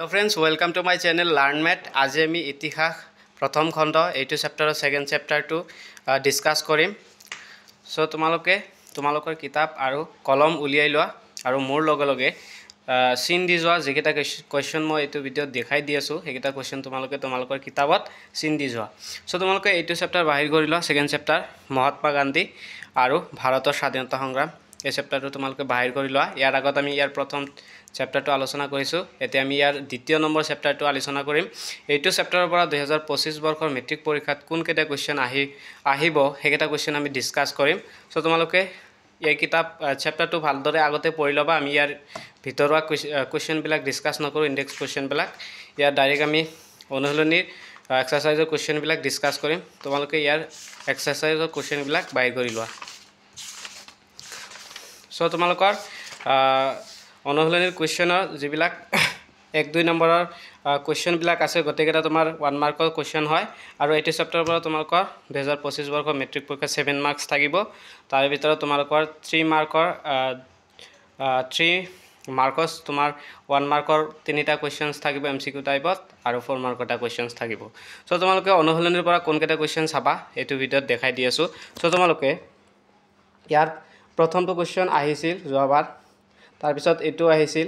Hello friends, welcome to my channel LearnMath. আজি আমি ইতিহাস প্ৰথম খণ্ড এইটো চেপ্টাৰৰ সেকেন্ড চেপ্টাৰটো ডিসকাস কৰিম। সো তোমালোকৰ কিতাপ আৰু কলম উলিয়াই লোৱা আৰু মোৰ লগে লগে চিন দি যোৱা যেকেটা কোৱেশ্চন মই এইটো ভিডিঅ'ত দেখাই দি আছো হেকেটা কোৱেশ্চন তোমালোকৰ কিতাপত চিন দি যোৱা। সো তোমালোকে এইটো চেপ্টাৰ বাহিৰ কৰি লোৱা সেকেন্ড চেপ্টাৰ মহাত্মা গান্ধী আৰু ভাৰতৰ স্বাধীনতা সংগ্ৰাম এই চেপ্টাৰটো তোমালোকে বাহিৰ কৰি লোৱা। ইয়াৰ আগত আমি ইয়াৰ প্ৰথম চেপ্টাৰটো আলোচনা কৰিছো। এতিয়া আমি ইয়াৰ দ্বিতীয় নম্বৰ চেপ্টাৰটো আলোচনা কৰিম। এইটো চেপ্টাৰৰ পৰা 2025 বৰ্ষৰ মেট্ৰিক পৰীক্ষাত কোন কেটা কোৱেশ্চন আহিব হেকেটা কোৱেশ্চন আমি ডিসকাস কৰিম। সো তোমালোকে এই কিতাপ চেপ্টাৰটো ভালদৰে আগতে পঢ়ি লবা। আমি ইয়াৰ ভিতৰুৱা কোৱেশ্চন বিলাক ডিসকাস নকৰো, ইনডেক্স কোৱেশ্চন বিলাক ইয়াৰ ডাইৰেক্ট আমি অনুশীলনীৰ এক্সাৰসাইজৰ কোৱেশ্চন বিলাক ডিসকাস কৰিম। তোমালোকে ইয়াৰ এক্সাৰসাইজৰ কোৱেশ্চন বিলাক বাহিৰ কৰি লোৱা। সো তোমালোকৰ অনুশীলনীৰ কোৱেশ্চনৰ যিবিলাক 1-2 নম্বৰৰ কোৱেশ্চন বিলাক আছে গটেকেটা তোমাৰ 1 মাৰ্কৰ কোৱেশ্চন হয় আৰু এইটো চেপ্টাৰৰ পৰা তোমালোকৰ 2025 বৰ্ষৰ মেট্ৰিক পৰীক্ষা 7 মাৰ্কস থাকিব। তাৰ ভিতৰত তোমালোকৰ 3 মাৰ্কস তোমাৰ 1 মাৰ্কৰ 3টা কোৱেশ্চনস থাকিব এমসিকিউ টাইপত আৰু 4 মাৰ্কৰ এটা কোৱেশ্চনস থাকিব। সো তোমালোকে অনুশীলনীৰ পৰা কোন কেটা কোৱেশ্চন চাবা এইটো ভিডিঅ'ত দেখাই দি আছো। সো তোমালোকে ইয়াৰ প্ৰথমটো কোৱেশ্চন আহিছিল যোৱাবাৰ, তাৰ পিছত এটো আহিছিল।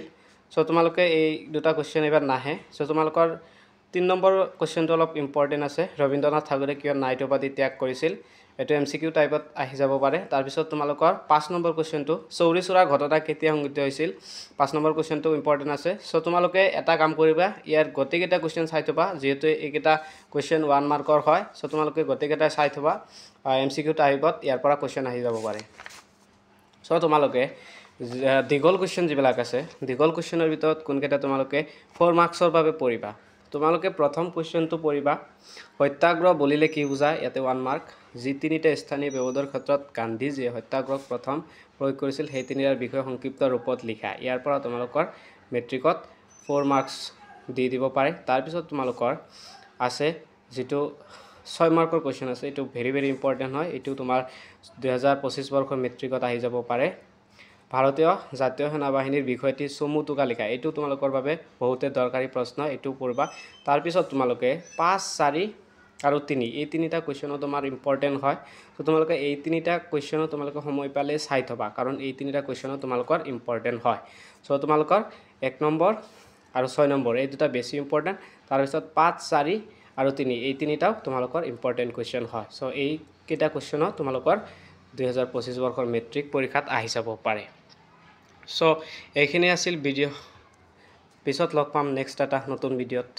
সো তোমালোকে এই দুটা কোৱেশ্চন এবাৰ নাহে। সো তোমালোকৰ 3 নম্বৰ কোৱেশ্চনটো অলপ ইম্পৰ্টেন্ট আছে। ৰবীন্দ্ৰনাথ ঠাকুৰে কিয় নাইট উপাধি ত্যাগ কৰিছিল এটো এমসিকিউ টাইপত আহি যাব পাৰে। তাৰ পিছত তোমালোকৰ 5 নম্বৰ কোৱেশ্চনটো চৌৰি চোৰা ঘটনা কেতিয়া সংঘটিত হৈছিল 5 নম্বৰ কোৱেশ্চনটো ইম্পৰ্টেন্ট আছে। সো তোমালোকে এটা কাম কৰিবা, ইয়াৰ গটেকেটা কোৱেশ্চন চাই থবা যেহেতু এইকেটা কোৱেশ্চন 1 মাৰ্কৰ হয়। সো তোমালোকে গটেকেটা চাই থবা, এমসিকিউ টাইপত ইয়াৰ পৰা কোৱেশ্চন আহি যাব পাৰে। সো তোমালোকে দীঘল কোৱেশ্চন যিবিলাক আছে দীঘল কোৱেশ্চনৰ ভিতৰত কোনকেটা তোমালোকে 4 মাৰ্কসৰ বাবে পঢ়িবা। তোমালোকে প্ৰথম কোৱেশ্চনটো পঢ়িবা, সত্যাগ্ৰহ বলিলে কি বুজায়, ইয়াতে 1 মাৰ্ক। যি তিনিটা স্থানীয় বিবাদৰ ক্ষেত্ৰত গান্ধীজীয়ে সত্যাগ্ৰহ প্ৰথম প্ৰয়োগ কৰিছিল সেই তিনিটাৰ বিষয়ে সংক্ষিপ্ত ৰূপত লিখা। ইয়াৰ পৰা তোমালোকৰ মেট্ৰিকত 4 মাৰ্কস দি দিব পাৰে। তাৰ পিছত তোমালোকৰ আছে যেটো 6 মাৰ্কৰ কোৱেশ্চন আছে, এটো ভেৰি ইম্পৰ্টেন্ট হয়। এটো তোমাৰ 2025 বৰ্ষৰ মেট্ৰিকত আহি যাব পাৰে। ভাৰতীয় জাতীয় সেনাবাহিনীৰ বিষয়টি চমু টুকা লিখা, এটো তোমালোকৰ বাবে বহুতে দৰকাৰী প্ৰশ্ন, এটো পঢ়বা। তাৰ পিছত তোমালোকে 5, 4 আৰু 3 এই তিনিটা কোৱেশ্চনো তোমাৰ ইম্পৰ্টেন্ট হয়। সো তোমালোকে এই তিনিটা কোৱেশ্চনো তোমালোকে সময় পালে চাই থবা কাৰণ এই তিনিটা কোৱেশ্চনো তোমালোকৰ ইম্পৰ্টেন্ট হয়। সো তোমালোকৰ 1 নম্বৰ আৰু 6 নম্বৰ এই দুটা বেছি ইম্পৰ্টেন্ট। তাৰ পিছত 5, 4 আৰু 3 এই তিনিটাও তোমালোকৰ ইম্পৰ্টেন্ট কোৱেশ্চন হয়। সো এই কেটা কোৱেশ্চনো তোমালোকৰ 2025 বৰ্ষৰ মেট্ৰিক পৰীক্ষাত আহি যাব পাৰে। সো এইখিনি আছিল ভিডিঅ'। পিছত লগ পাম নেক্সট এটা নতুন ভিডিঅ'ত।